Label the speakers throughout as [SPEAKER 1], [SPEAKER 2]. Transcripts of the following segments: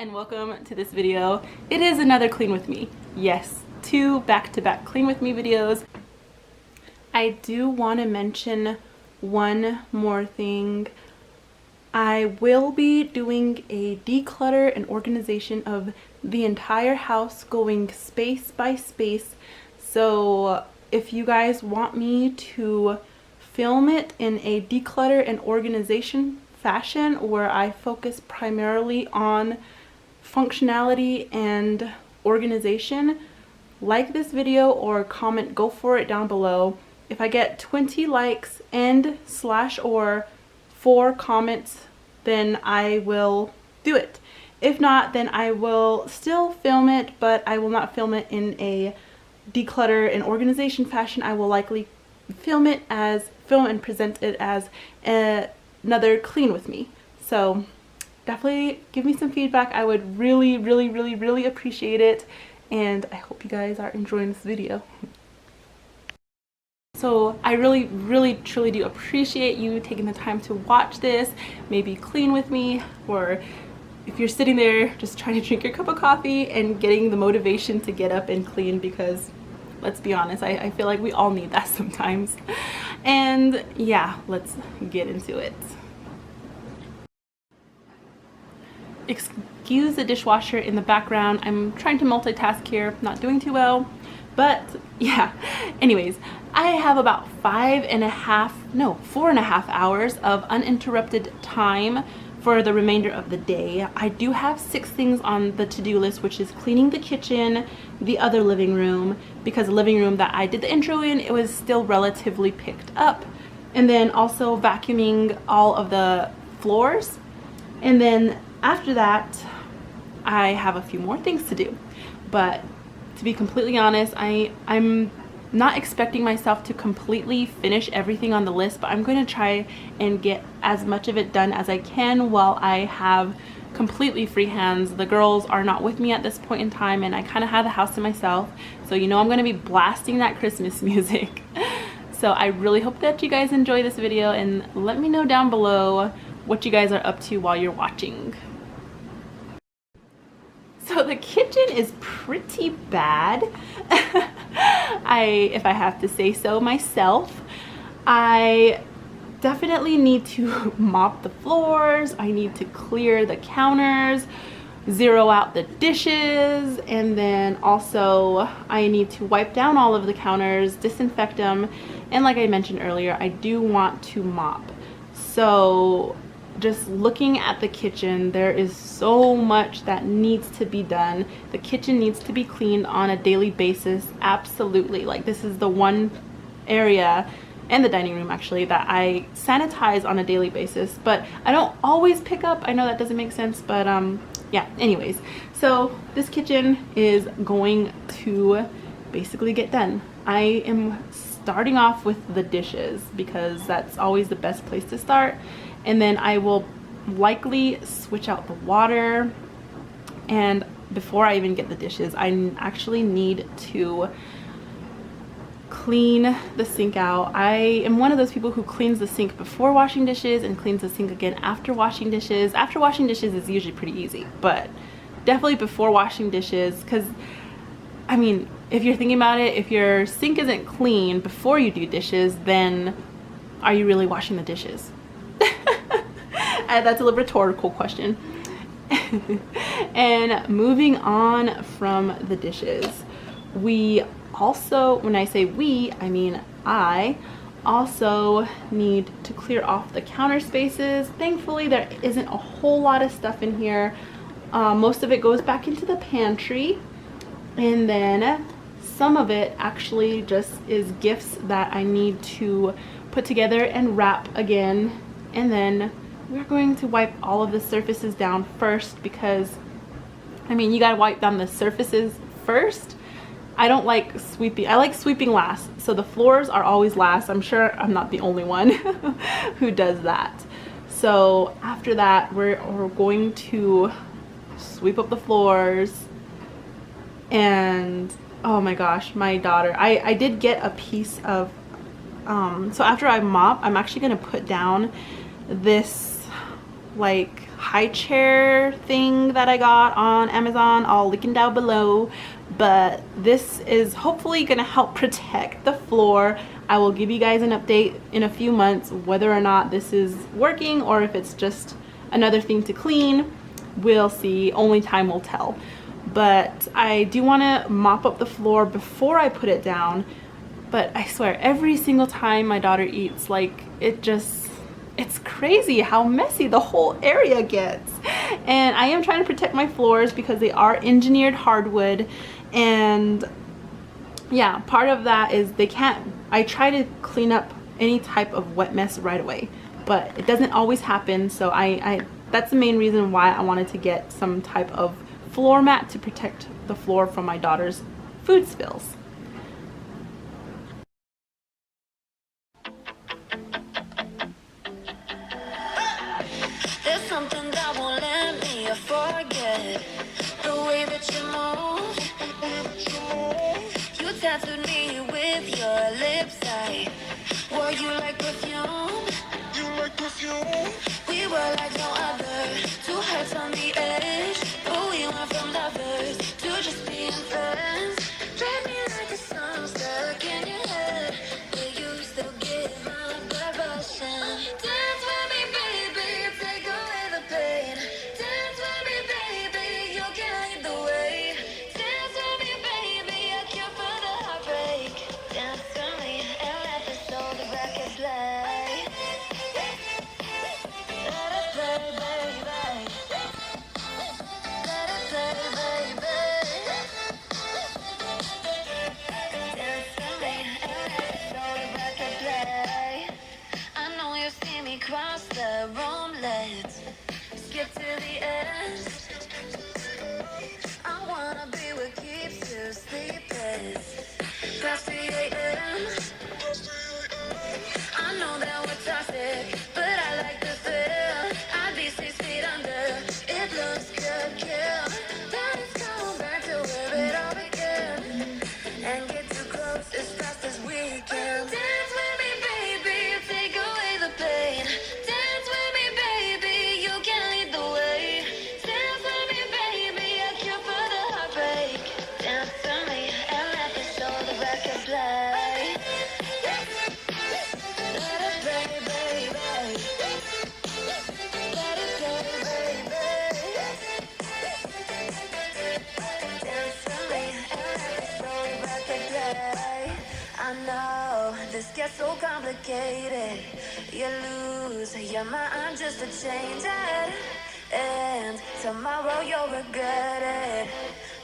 [SPEAKER 1] and welcome to this video. It is another clean with me. Yes, 2 back-to-back clean with me videos. I do want to mention one more thing. I will be doing a declutter and organization of the entire house, going space by space. So if you guys want me to film it in a declutter and organization fashion where I focus primarily on functionality and organization, like this video or comment go for it down below. If I get 20 likes and /or 4 comments, then I will do it. If not, then I will still film it, but I will not film it in a declutter and organization fashion. I will likely film and present it as another clean with me. So definitely give me some feedback. I would really appreciate it, and I hope you guys are enjoying this video. So I really truly do appreciate you taking the time to watch this, maybe clean with me, or if you're sitting there just trying to drink your cup of coffee and getting the motivation to get up and clean, because let's be honest, I feel like we all need that sometimes. And yeah, let's get into it. Excuse the dishwasher in the background. I'm trying to multitask here, not doing too well, but yeah. Anyways, I have about 4.5 hours of uninterrupted time for the remainder of the day. I do have 6 things on the to-do list, which is cleaning the kitchen, the other living room, because the living room that I did the intro in, it was still relatively picked up, and then also vacuuming all of the floors. And then after that, I have a few more things to do. But to be completely honest, I'm not expecting myself to completely finish everything on the list, but I'm going to try and get as much of it done as I can while I have completely free hands. The girls are not with me at this point in time, and I kind of have the house to myself, so you know I'm going to be blasting that Christmas music. So I really hope that you guys enjoy this video, and let me know down below what you guys are up to while you're watching. So the kitchen is pretty bad. If I have to say so myself, I definitely need to mop the floors. I need to clear the counters, zero out the dishes, and then also I need to wipe down all of the counters, disinfect them, and like I mentioned earlier, I do want to mop. So just looking at the kitchen, there is so much that needs to be done. The kitchen needs to be cleaned on a daily basis. Absolutely. Like, this is the one area, and the dining room actually, that I sanitize on a daily basis, but I don't always pick up. I know that doesn't make sense, but yeah, anyways, so this kitchen is going to basically get done. I am starting off with the dishes because that's always the best place to start. And then I will likely switch out the water. And before I even get the dishes, I actually need to clean the sink out. I am one of those people who cleans the sink before washing dishes and cleans the sink again after washing dishes. After washing dishes is usually pretty easy, but definitely before washing dishes, because I mean, if you're thinking about it, if your sink isn't clean before you do dishes, then are you really washing the dishes? That's a rhetorical question. And moving on from the dishes, we also, when I say we, I mean I also need to clear off the counter spaces. Thankfully, there isn't a whole lot of stuff in here. Most of it goes back into the pantry, and then some of it actually just is gifts that I need to put together and wrap again. And then we're going to wipe all of the surfaces down first, because I mean, you gotta wipe down the surfaces first. I don't like sweeping. I like sweeping last, so the floors are always last. I'm sure I'm not the only one who does that. So after that, we're going to sweep up the floors. And oh my gosh, my daughter, I did get a piece of so after I mop, I'm actually gonna put down this like Highchair thing that I got on Amazon. I'll link it down below. But this is hopefully gonna help protect the floor. I will give you guys an update in a few months whether or not this is working or if it's just another thing to clean. We'll see, only time will tell. But I do want to mop up the floor before I put it down. But I swear, every single time my daughter eats, like, it's crazy how messy the whole area gets. And I am trying to protect my floors because they are engineered hardwood. And yeah, part of that is I try to clean up any type of wet mess right away, but it doesn't always happen. So that's the main reason why I wanted to get some type of floor mat to protect the floor from my daughter's food spills.
[SPEAKER 2] There's something that won't let me forget the way that you move. You tattooed me with your lips. Were you like perfume? We were like no other, two hearts on the edge, but we went from lovers to just being friends. Drive me like a song stuck in your head. Will you still give my blood rushing? Dance with me, baby, take away the pain. Dance with me, baby, you can lead the way. Dance with me, baby, a cure for the heartbreak. Dance with me and let the soul the record play. Cross the room, let's skip to the end. I wanna be what keeps you sleepless past 3 a.m. I know that we're toxic, but I like the thrill. I'd be 6 feet under, it looks good, kill. Let's go back to where it all began and get too close as fast as we can. Dance with me, baby, take away the pain. Dance with me, baby, you can lead the way. Dance with me, baby, a cure for the heartbreak. Dance with me and let the soul the record play. Let it play, baby. Let it play, baby. Dance with me and let the soul the record play. I know this gets so complicated. You lose your mind just to change it, and tomorrow you'll regret it.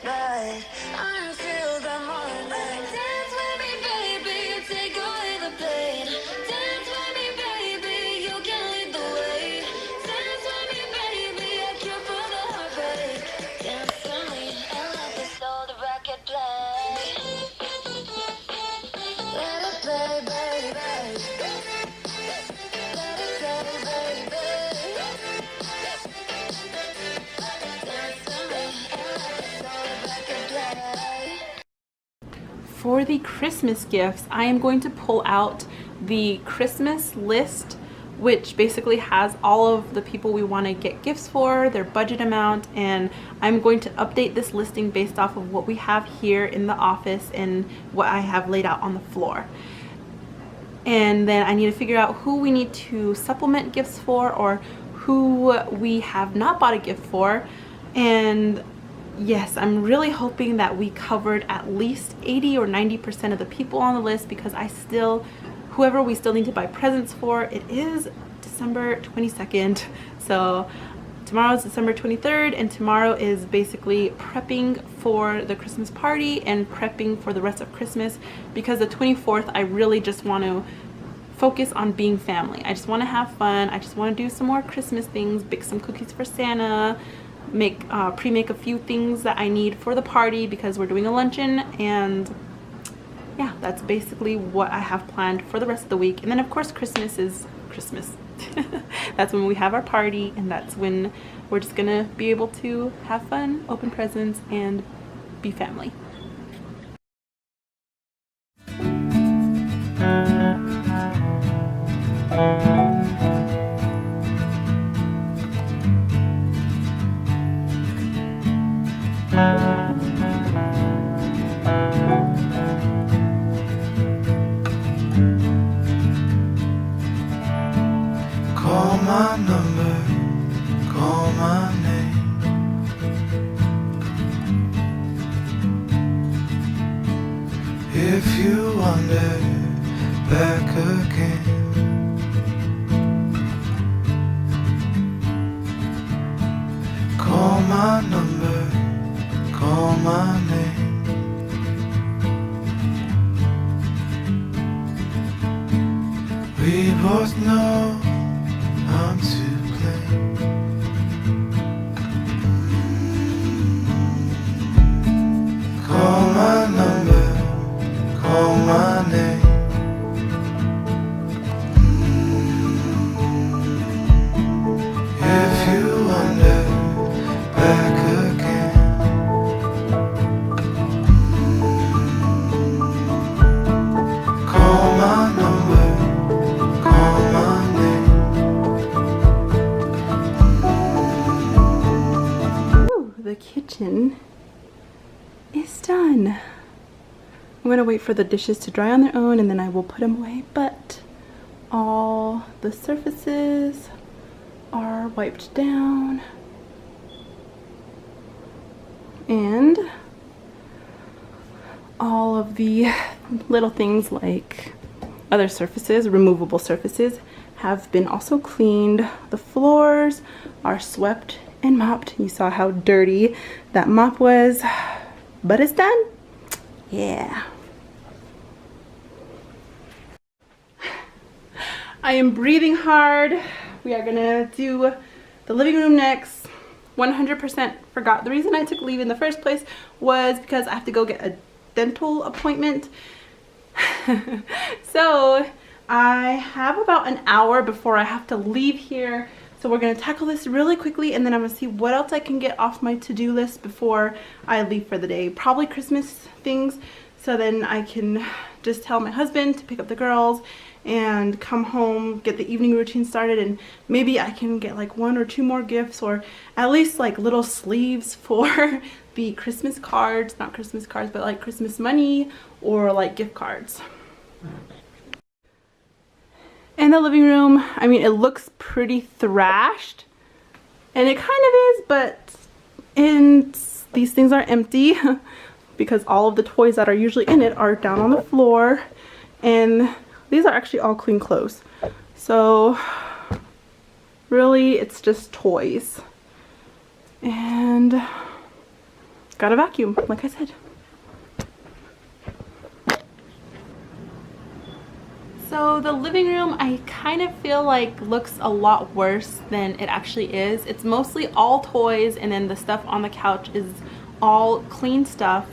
[SPEAKER 2] But until the morning, dance with me, baby, take away the pain. Dance with me, baby, you can lead the way. Dance with me, baby, a cure for the heartbreak. Dance with me and let the soul the record play. Let it play, baby. Let it play, baby. Dance with me and let the soul the record play.
[SPEAKER 1] For the Christmas gifts, I am going to pull out the Christmas list, which basically has all of the people we want to get gifts for, their budget amount, and I'm going to update this listing based off of what we have here in the office and what I have laid out on the floor. And then I need to figure out who we need to supplement gifts for or who we have not bought a gift for. And yes, I'm really hoping that we covered at least 80 or 90% of the people on the list, because whoever we still need to buy presents for, it is December 22nd. So tomorrow is December 23rd, and tomorrow is basically prepping for the Christmas party and prepping for the rest of Christmas, because the 24th I really just want to focus on being family. I just want to have fun. I just want to do some more Christmas things, bake some cookies for Santa, pre-make a few things that I need for the party because we're doing a luncheon. And yeah, that's basically what I have planned for the rest of the week. And then of course Christmas is Christmas. That's when we have our party, and that's when we're just gonna be able to have fun, open presents, and be family.
[SPEAKER 3] If you wander back again, call my number, call my name. We both know I'm to blame. Call my number, call my name. If you wander back again, call my number, call my name.
[SPEAKER 1] Ooh, the kitchen is done. I'm gonna wait for the dishes to dry on their own and then I will put them away, but all the surfaces are wiped down and all of the little things like other surfaces, removable surfaces, have been also cleaned. The floors are swept and mopped. You saw how dirty that mop was, but it's done. Yeah. I am breathing hard. We are gonna do the living room next. 100% forgot. The reason I took leave in the first place was because I have to go get a dental appointment. So I have about an hour before I have to leave here. So we're gonna tackle this really quickly and then I'm gonna see what else I can get off my to-do list before I leave for the day. Probably Christmas things. So then I can just tell my husband to pick up the girls and come home, get the evening routine started, and maybe I can get like 1 or 2 more gifts, or at least like little sleeves for the Christmas cards, not Christmas cards, but like Christmas money or like gift cards. And the living room, I mean, it looks pretty thrashed, and it kind of is, but these things are empty because all of the toys that are usually in it are down on the floor, and these are actually all clean clothes. So really it's just toys. And gotta vacuum, like I said. So the living room, I kind of feel like looks a lot worse than it actually is. It's mostly all toys, and then the stuff on the couch is all clean stuff.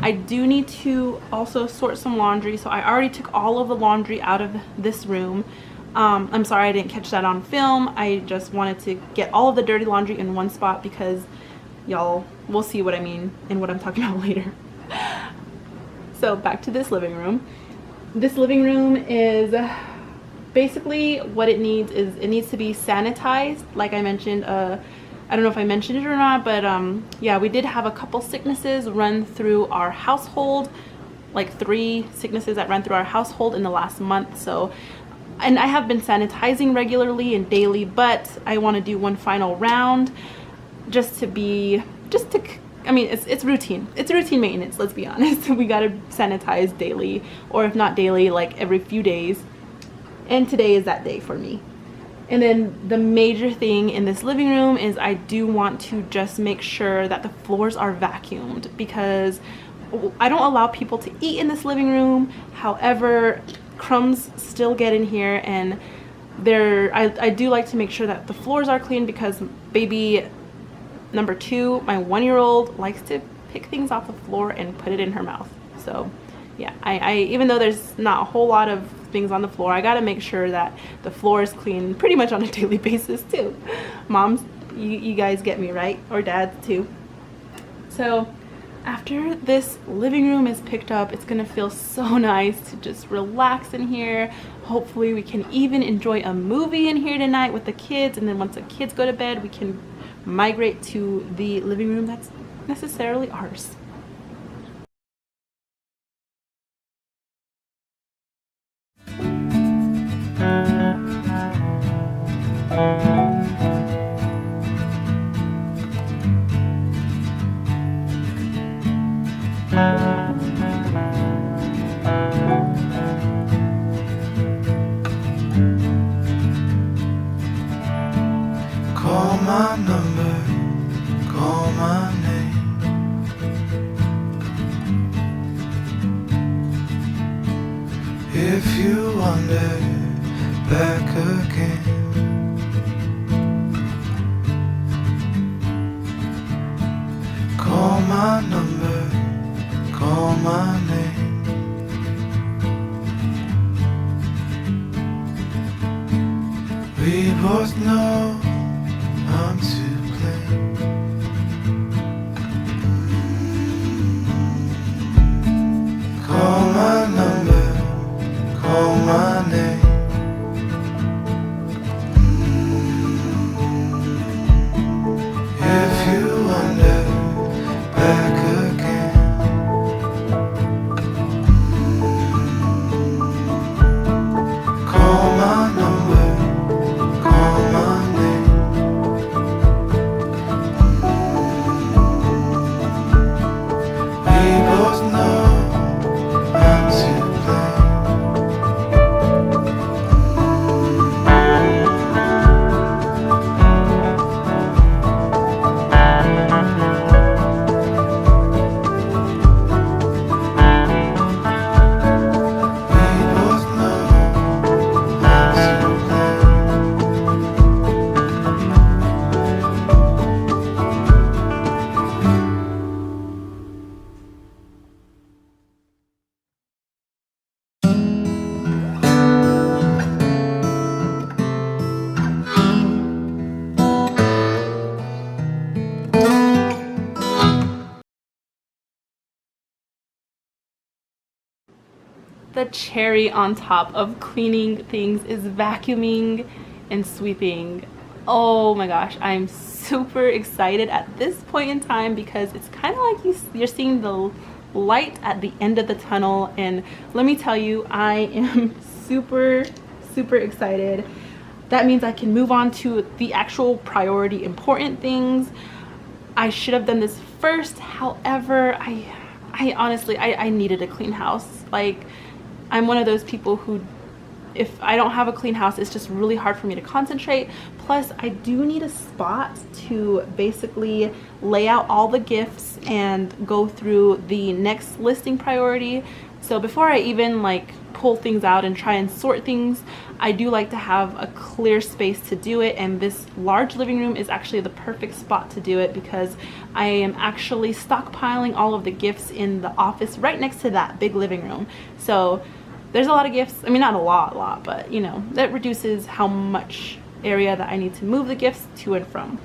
[SPEAKER 1] I do need to also sort some laundry, so I already took all of the laundry out of this room. I'm sorry I didn't catch that on film. I just wanted to get all of the dirty laundry in one spot because y'all will see what I mean and what I'm talking about later. So back to this living room. This living room is basically what it needs is it needs to be sanitized. Like I mentioned, I don't know if I mentioned it or not, but yeah, we did have a couple sicknesses run through our household, like 3 sicknesses that ran through our household in the last month. So, and I have been sanitizing regularly and daily, but I want to do one final round I mean, it's routine. It's routine maintenance, let's be honest. We gotta sanitize daily, or if not daily, like every few days. And today is that day for me. And then the major thing in this living room is I do want to just make sure that the floors are vacuumed, because I don't allow people to eat in this living room. However, crumbs still get in here, and I do like to make sure that the floors are clean, because baby number 2, my 1-year-old, likes to pick things off the floor and put it in her mouth. So yeah, I even though there's not a whole lot of things on the floor, I gotta make sure that the floor is clean pretty much on a daily basis too. Moms, you guys get me, right? Or dads too. So after this living room is picked up, it's gonna feel so nice to just relax in here. Hopefully we can even enjoy a movie in here tonight with the kids, and then once the kids go to bed, we can migrate to the living room that's necessarily ours.
[SPEAKER 3] wander back again. Call my number, call my name. We both know I'm to blame. Call my number, call my name. If you wander back again, call my number, call my name. We both know I'm to blame. We both know I'm to blame.
[SPEAKER 1] The cherry on top of cleaning things is vacuuming and sweeping. Oh my gosh, I'm super excited at this point in time because it's kind of like you're seeing the light at the end of the tunnel, and let me tell you, I am super excited. That means I can move on to the actual priority important things. I should have done this first, however, I honestly I needed a clean house. Like, I'm one of those people who, if I don't have a clean house, it's just really hard for me to concentrate. Plus, I do need a spot to basically lay out all the gifts and go through the next listing priority. So before I even like pull things out and try and sort things, I do like to have a clear space to do it, and this large living room is actually the perfect spot to do it because I am actually stockpiling all of the gifts in the office right next to that big living room. So there's a lot of gifts. I mean, not a lot, but you know, that reduces how much area that I need to move the gifts to and from.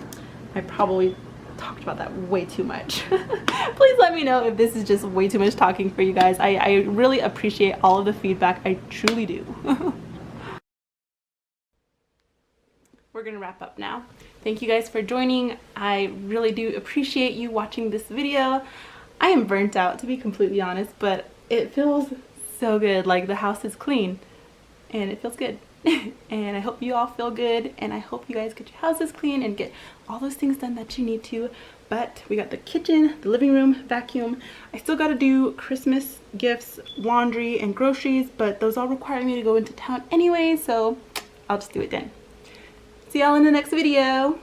[SPEAKER 1] I probably talked about that way too much. Please let me know if this is just way too much talking for you guys. I really appreciate all of the feedback. I truly do. We're gonna wrap up now. Thank you guys for joining. I really do appreciate you watching this video. I am burnt out, to be completely honest, but it feels so good. Like, the house is clean and it feels good. And I hope you all feel good, and I hope you guys get your houses clean and get all those things done that you need to. But we got the kitchen, the living room, vacuum. I still got to do Christmas gifts, laundry, and groceries, but those all require me to go into town anyway, so I'll just do it then. See y'all in the next video.